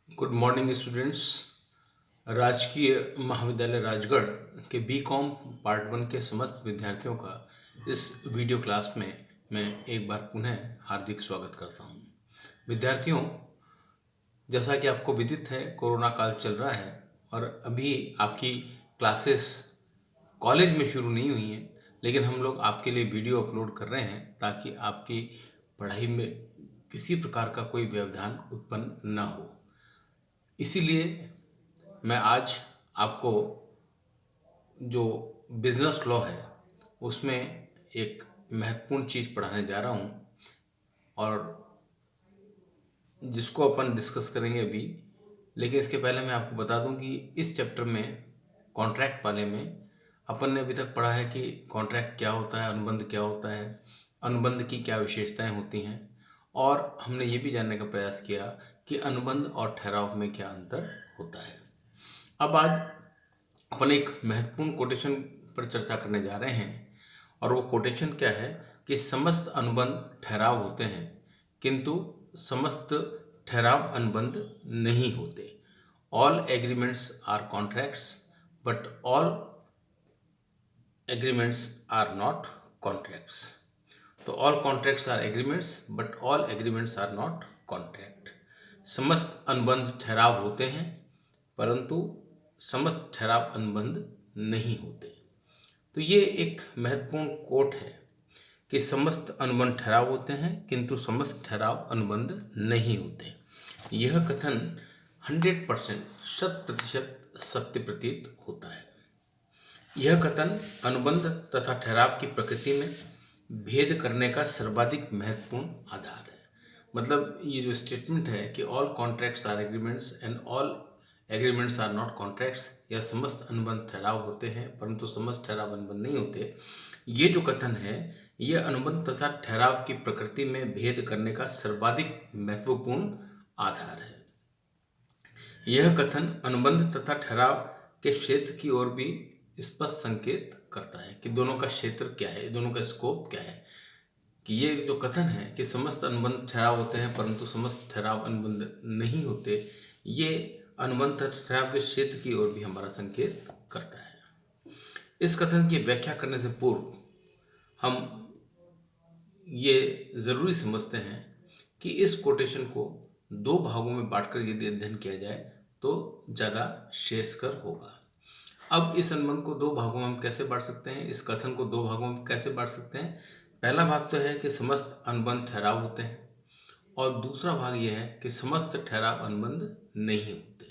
Good morning students. राजकीय महाविद्यालय राजगढ़ के बी.कॉम पार्ट 1 के समस्त विद्यार्थियों का इस वीडियो क्लास में मैं एक बार पुनः हार्दिक स्वागत करता हूं। विद्यार्थियों, जैसा कि आपको विदित है, कोरोना काल चल रहा है और अभी आपकी क्लासेस कॉलेज में शुरू नहीं हुई हैं, लेकिन हम लोग आपके लिए वीडियो अपलोड कर रहे हैं ताकि आपकी पढ़ाई में किसी प्रकार का कोई व्यवधान उत्पन्न न हो। इसीलिए मैं आज आपको जो बिजनेस लॉ है उसमें एक महत्वपूर्ण चीज़ पढ़ाने जा रहा हूँ और जिसको अपन डिस्कस करेंगे अभी। लेकिन इसके पहले मैं आपको बता दूं कि इस चैप्टर में कॉन्ट्रैक्ट वाले में अपन ने अभी तक पढ़ा है कि कॉन्ट्रैक्ट क्या होता है, अनुबंध क्या होता है, अनुबंध की क्या विशेषताएं होती हैं, और हमने ये भी जानने का प्रयास किया कि अनुबंध और ठहराव में क्या अंतर होता है। अब आज अपन एक महत्वपूर्ण कोटेशन पर चर्चा करने जा रहे हैं और वो कोटेशन क्या है कि समस्त अनुबंध ठहराव होते हैं किंतु समस्त ठहराव अनुबंध नहीं होते। All agreements are contracts but all agreements are not contracts. तो all contracts are agreements but all agreements are not contract. समस्त अनुबंध ठहराव होते हैं परंतु समस्त ठहराव अनुबंध नहीं होते। तो ये एक महत्वपूर्ण कोट है कि समस्त अनुबंध ठहराव होते हैं किंतु समस्त ठहराव अनुबंध नहीं होते। यह कथन 100% 100% सत्य प्रतीत होता है। यह कथन अनुबंध तथा ठहराव की प्रकृति में भेद करने का सर्वाधिक महत्वपूर्ण आधार है। मतलब ये जो स्टेटमेंट है कि all contracts are agreements and all agreements are not contracts, या समस्त अनुबंध ठहराव होते हैं परंतु समस्त ठहराव अनुबंध नहीं होते, ये जो कथन है यह अनुबंध तथा ठहराव की प्रकृति में भेद करने का सर्वाधिक महत्वपूर्ण आधार है। यह कथन अनुबंध तथा ठहराव के क्षेत्र की ओर भी स्पष्ट संकेत करता है कि दोनों का क्षेत्र क्या है, दोनों का स्कोप क्या है। कि ये जो कथन है कि समस्त अनुबंध ठहराव होते हैं परंतु समस्त ठहराव अनुबंध नहीं होते, ये अनुबंध तथा ठहराव के क्षेत्र की ओर भी हमारा संकेत करता है। इस कथन की व्याख्या करने से पूर्व हम ये ज़रूरी समझते हैं कि इस कोटेशन को दो भागों में बांटकर यदि अध्ययन किया जाए तो ज़्यादा श्रेयस्कर होगा। अब इस अनुबंध को दो भागों में हम कैसे बांट सकते हैं, इस कथन को दो भागों में कैसे बांट सकते हैं। पहला भाग तो है कि समस्त अनुबंध ठहराव होते हैं और दूसरा भाग यह है कि समस्त ठहराव अनुबंध नहीं होते।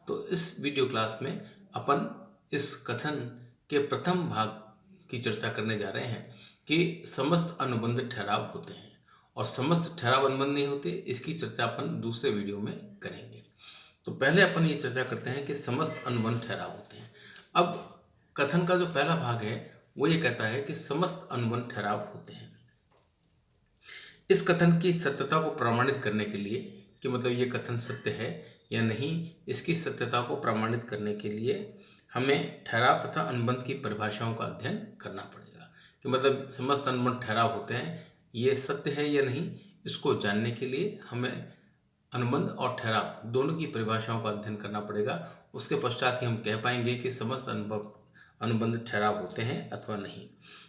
तो इस वीडियो क्लास में अपन इस कथन के प्रथम भाग की चर्चा करने जा रहे हैं कि समस्त अनुबंध ठहराव होते हैं और समस्त ठहराव अनुबंध नहीं होते, इसकी चर्चा अपन दूसरे वीडियो में करेंगे। तो पहले अपन ये चर्चा करते हैं कि समस्त अनुबंध ठहराव होते हैं। अब कथन का जो पहला भाग है वो ये कहता है कि समस्त अनुबंध ठहराव होते हैं। इस कथन की सत्यता को प्रमाणित करने के लिए कि मतलब ये कथन सत्य है या नहीं, इसकी सत्यता को प्रमाणित करने के लिए हमें ठहराव तथा अनुबंध की परिभाषाओं का अध्ययन करना पड़ेगा। कि मतलब समस्त अनुबंध ठहराव होते हैं, ये सत्य है या नहीं, इसको जानने के लिए हमें अनुबंध और ठहराव दोनों की परिभाषाओं का अध्ययन करना पड़ेगा। उसके पश्चात ही हम कह पाएंगे कि समस्त अनुबंध ठहराव होते हैं अथवा नहीं।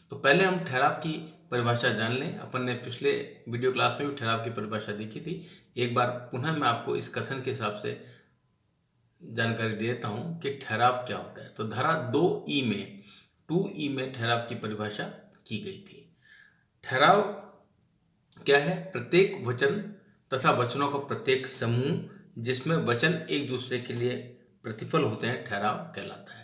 तो पहले हम ठहराव की परिभाषा जान लें। अपन ने पिछले वीडियो क्लास में भी ठहराव की परिभाषा देखी थी। एक बार पुनः मैं आपको इस कथन के हिसाब से जानकारी देता हूं कि ठहराव क्या होता है। तो धारा 2E में 2E में ठहराव की परिभाषा की गई थी। ठहराव क्या है? प्रत्येक वचन तथा वचनों का प्रत्येक समूह जिसमें वचन एक दूसरे के लिए प्रतिफल होते हैं, ठहराव कहलाता है।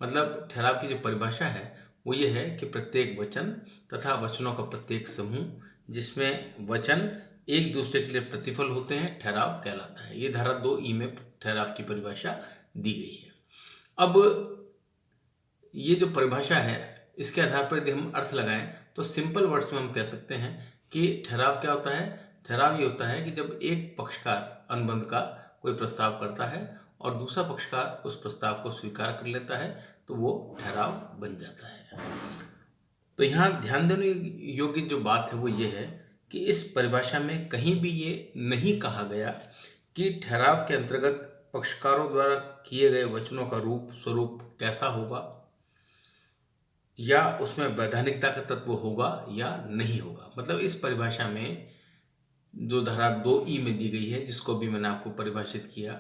मतलब ठहराव की जो परिभाषा है वो ये है कि प्रत्येक वचन तथा वचनों का प्रत्येक समूह जिसमें वचन एक दूसरे के लिए प्रतिफल होते हैं, ठहराव कहलाता है। ये धारा 2E में ठहराव की परिभाषा दी गई है। अब ये जो परिभाषा है इसके आधार पर यदि हम अर्थ लगाएं तो सिंपल वर्ड्स में हम कह सकते हैं कि ठहराव क्या होता है। ठहराव ये होता है कि जब एक पक्षकार अनुबंध का कोई प्रस्ताव करता है और दूसरा पक्षकार उस प्रस्ताव को स्वीकार कर लेता है तो वो ठहराव बन जाता है। तो यहाँ ध्यान देने योग्य जो बात है वो ये है कि इस परिभाषा में कहीं भी ये नहीं कहा गया कि ठहराव के अंतर्गत पक्षकारों द्वारा किए गए वचनों का रूप स्वरूप कैसा होगा, या उसमें वैधानिकता का तत्व होगा या नहीं होगा। मतलब इस परिभाषा में जो धारा 2E में दी गई है, जिसको भी मैंने आपको परिभाषित किया,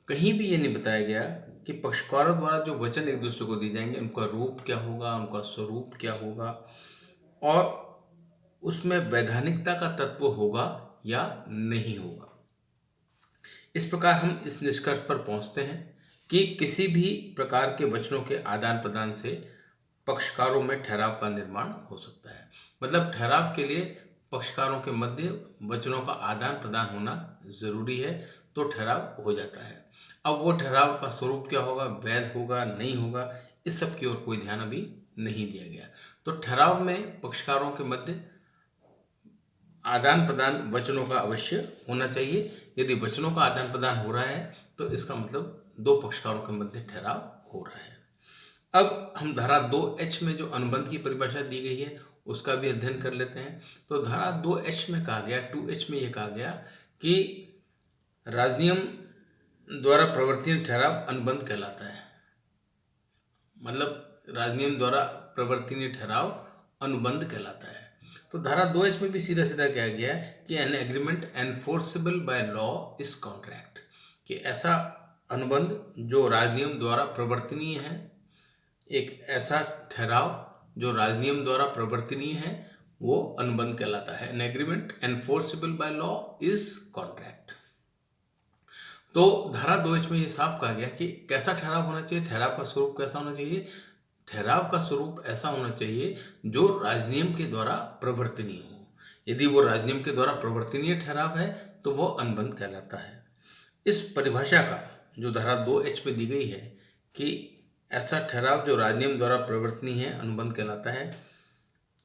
कहीं भी ये नहीं बताया गया कि पक्षकारों द्वारा जो वचन एक दूसरे को दिए जाएंगे उनका रूप क्या होगा, उनका स्वरूप क्या होगा, और उसमें वैधानिकता का तत्व होगा या नहीं होगा। इस प्रकार हम इस निष्कर्ष पर पहुंचते हैं कि किसी भी प्रकार के वचनों के आदान प्रदान से पक्षकारों में ठहराव का निर्माण हो सकता है। मतलब ठहराव के लिए पक्षकारों के मध्य वचनों का आदान प्रदान होना जरूरी है, तो ठहराव हो जाता है। अब वो ठहराव का स्वरूप क्या होगा, वैध होगा नहीं होगा, इस सब की ओर कोई ध्यान अभी नहीं दिया गया। तो ठहराव में पक्षकारों के मध्य आदान प्रदान वचनों का अवश्य होना चाहिए। यदि वचनों का आदान प्रदान हो रहा है तो इसका मतलब दो पक्षकारों के मध्य ठहराव हो रहा है। अब हम धारा 2H में जो अनुबंध की परिभाषा दी गई है उसका भी अध्ययन कर लेते हैं। तो धारा 2H में कहा गया, 2H में यह कहा गया कि राजनियम द्वारा प्रवर्तनीय ठहराव अनुबंध कहलाता है। मतलब राजनियम द्वारा प्रवर्तनीय ठहराव अनुबंध कहलाता है। तो धारा 2H में भी सीधा सीधा कहा गया है कि an agreement enforceable by law is contract, कि ऐसा अनुबंध जो राजनियम द्वारा प्रवर्तनीय है, एक ऐसा ठहराव जो राजनियम द्वारा प्रवर्तनीय है, वो अनुबंध कहलाता है। An agreement enforceable by law is contract. तो धारा 2H में ये साफ कहा गया कि कैसा ठहराव होना चाहिए, ठहराव का स्वरूप कैसा होना चाहिए। ठहराव का स्वरूप ऐसा होना चाहिए जो राजनियम के द्वारा प्रवर्तनीय हो। यदि वो राजनियम के द्वारा प्रवर्तनीय ठहराव है तो वो अनुबंध कहलाता है। इस परिभाषा का जो धारा 2H में दी गई है कि ऐसा ठहराव जो राजनियम द्वारा प्रवर्तनीय है अनुबंध कहलाता है,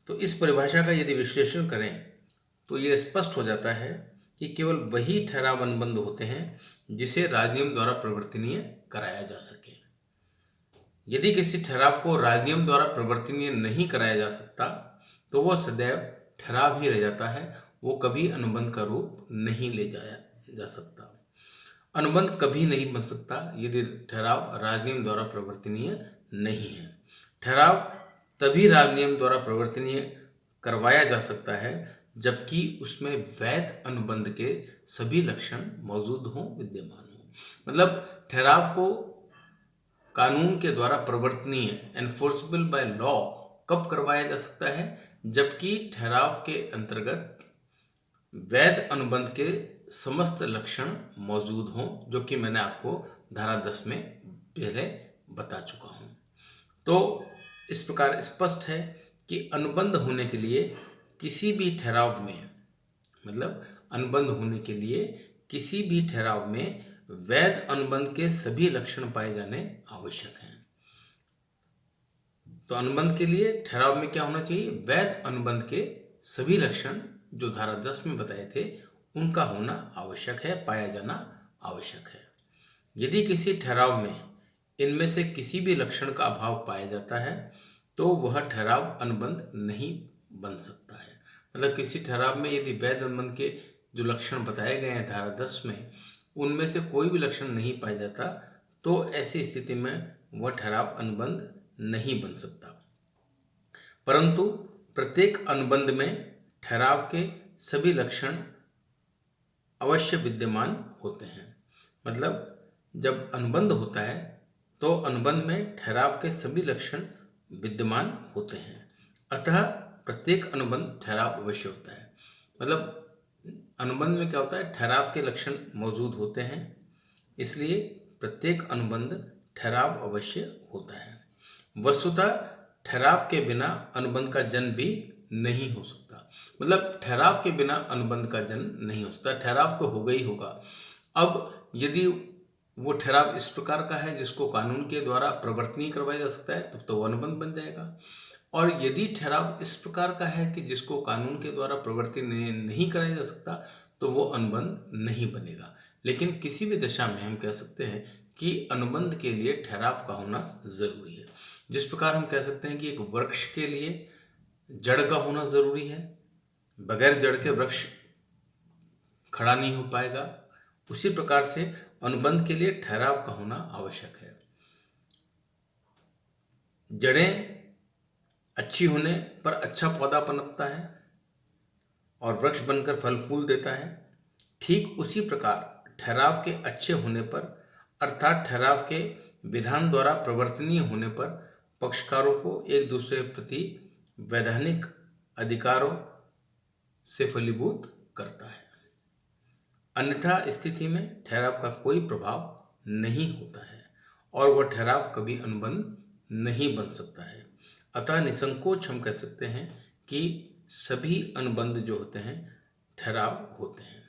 तो इस परिभाषा का यदि विश्लेषण करें तो ये स्पष्ट हो जाता है कि केवल वही ठहराव अनुबंध होते हैं जिसे राजनियम द्वारा प्रवर्तनीय कराया जा सके। यदि किसी ठहराव को राजनियम द्वारा प्रवर्तनीय नहीं कराया जा सकता तो वह सदैव ठहराव ही रह जाता है, वो कभी अनुबंध का रूप नहीं ले जाया जा सकता। अनुबंध कभी नहीं बन सकता यदि ठहराव राजनियम द्वारा प्रवर्तनीय नहीं है। ठहराव तभी राजनियम द्वारा प्रवर्तनीय करवाया जा सकता है जबकि उसमें वैध अनुबंध के सभी लक्षण मौजूद हों, विद्यमान हों। मतलब ठहराव को कानून के द्वारा प्रवर्तनीय एनफोर्सेबल बाय लॉ कब करवाया जा सकता है, जबकि ठहराव के अंतर्गत वैध अनुबंध के समस्त लक्षण मौजूद हों, जो कि मैंने आपको धारा 10 में पहले बता चुका हूं। तो इस प्रकार स्पष्ट है कि अनुबंध होने के लिए किसी भी ठहराव में, मतलब अनुबंध होने के लिए किसी भी ठहराव में वैध अनुबंध के सभी लक्षण पाए जाने आवश्यक हैं। तो अनुबंध के लिए ठहराव में क्या होना चाहिए, वैध अनुबंध के सभी लक्षण जो धारा 10 में बताए थे उनका होना आवश्यक है, पाया जाना आवश्यक है। यदि किसी ठहराव में इनमें से किसी भी लक्षण का अभाव पाया जाता है तो वह ठहराव अनुबंध नहीं बन सकता है। मतलब किसी ठहराव में यदि वैध अनुबंध के जो लक्षण बताए गए हैं धारा 10 में, उनमें से कोई भी लक्षण नहीं पाया जाता तो ऐसी स्थिति में वह ठहराव अनुबंध नहीं बन सकता। परंतु प्रत्येक अनुबंध में ठहराव के सभी लक्षण अवश्य विद्यमान होते हैं। मतलब जब अनुबंध होता है तो अनुबंध में ठहराव के सभी लक्षण विद्यमान होते हैं, अतः प्रत्येक अनुबंध ठहराव अवश्य होता है। मतलब अनुबंध में क्या होता है, ठहराव के लक्षण मौजूद होते हैं, इसलिए प्रत्येक अनुबंध ठहराव अवश्य होता है। वस्तुतः ठहराव के बिना अनुबंध का जन्म भी नहीं हो सकता। मतलब ठहराव के बिना अनुबंध का जन्म नहीं हो सकता, ठहराव तो होगा ही होगा। अब यदि वो ठहराव इस प्रकार का है जिसको कानून के द्वारा प्रवर्तनीय करवाया जा सकता है तब तो अनुबंध बन जाएगा, और यदि ठहराव इस प्रकार का है कि जिसको कानून के द्वारा प्रवर्तनीय नहीं कराया जा सकता तो वो अनुबंध नहीं बनेगा। लेकिन किसी भी दशा में हम कह सकते हैं कि अनुबंध के लिए ठहराव का होना जरूरी है। जिस प्रकार हम कह सकते हैं कि एक वृक्ष के लिए जड़ का होना जरूरी है, बगैर जड़ के वृक्ष खड़ा नहीं हो पाएगा, उसी प्रकार से अनुबंध के लिए ठहराव का होना आवश्यक है। जड़ें अच्छी होने पर अच्छा पौधा पनपता है और वृक्ष बनकर फल फूल देता है। ठीक उसी प्रकार ठहराव के अच्छे होने पर, अर्थात ठहराव के विधान द्वारा प्रवर्तनीय होने पर, पक्षकारों को एक दूसरे के प्रति वैधानिक अधिकारों से फलीभूत करता है। अन्यथा स्थिति में ठहराव का कोई प्रभाव नहीं होता है और वह ठहराव कभी अनुबंध नहीं बन सकता है। अतः निसंकोच हम कह सकते हैं कि सभी अनुबंध जो होते हैं ठहराव होते हैं।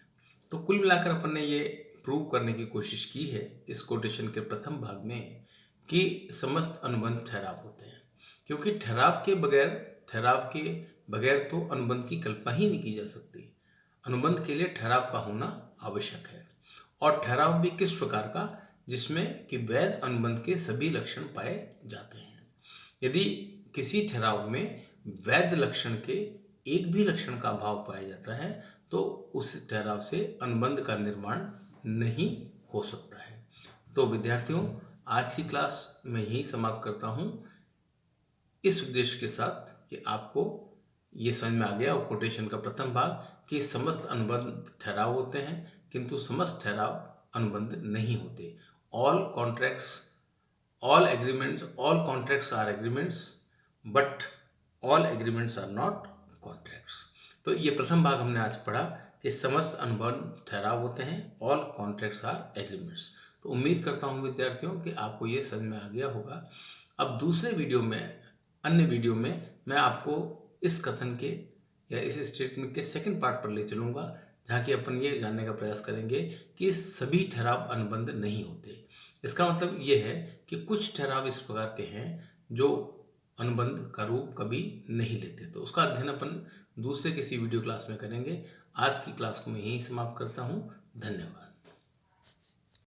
तो कुल मिलाकर अपन ने ये प्रूव करने की कोशिश की है इस कोटेशन के प्रथम भाग में कि समस्त अनुबंध ठहराव होते हैं, क्योंकि ठहराव के बगैर तो अनुबंध की कल्पना ही नहीं की जा सकती। अनुबंध के लिए ठहराव का होना आवश्यक है, और ठहराव भी किस प्रकार का, जिसमें कि वैध अनुबंध के सभी लक्षण पाए जाते हैं। यदि किसी ठहराव में वैध लक्षण के एक भी लक्षण का अभाव पाया जाता है तो उस ठहराव से अनुबंध का निर्माण नहीं हो सकता है। तो विद्यार्थियों, आज की क्लास मैं यही समाप्त करता हूँ, इस उद्देश्य के साथ कि आपको ये समझ में आ गया और कोटेशन का प्रथम भाग कि समस्त अनुबंध ठहराव होते हैं किंतु समस्त ठहराव अनुबंध नहीं होते। All contracts are agreements but all agreements are not contracts. तो ये प्रथम भाग हमने आज पढ़ा कि समस्त अनुबंध ठहराव होते हैं, ऑल कॉन्ट्रैक्ट्स आर एग्रीमेंट्स। तो उम्मीद करता हूँ विद्यार्थियों कि आपको ये समझ में आ गया होगा। अब दूसरे अन्य वीडियो में मैं आपको इस कथन के या इस स्टेटमेंट के सेकंड पार्ट पर ले चलूँगा, जहाँ कि अपन ये जानने का प्रयास करेंगे कि सभी ठहराव अनुबंध नहीं होते। इसका मतलब ये है कि कुछ ठहराव इस प्रकार के हैं जो अनुबंध का रूप कभी नहीं लेते। तो उसका अध्ययन अपन दूसरे किसी वीडियो क्लास में करेंगे। आज की क्लास को मैं यहीं समाप्त करता हूँ। धन्यवाद।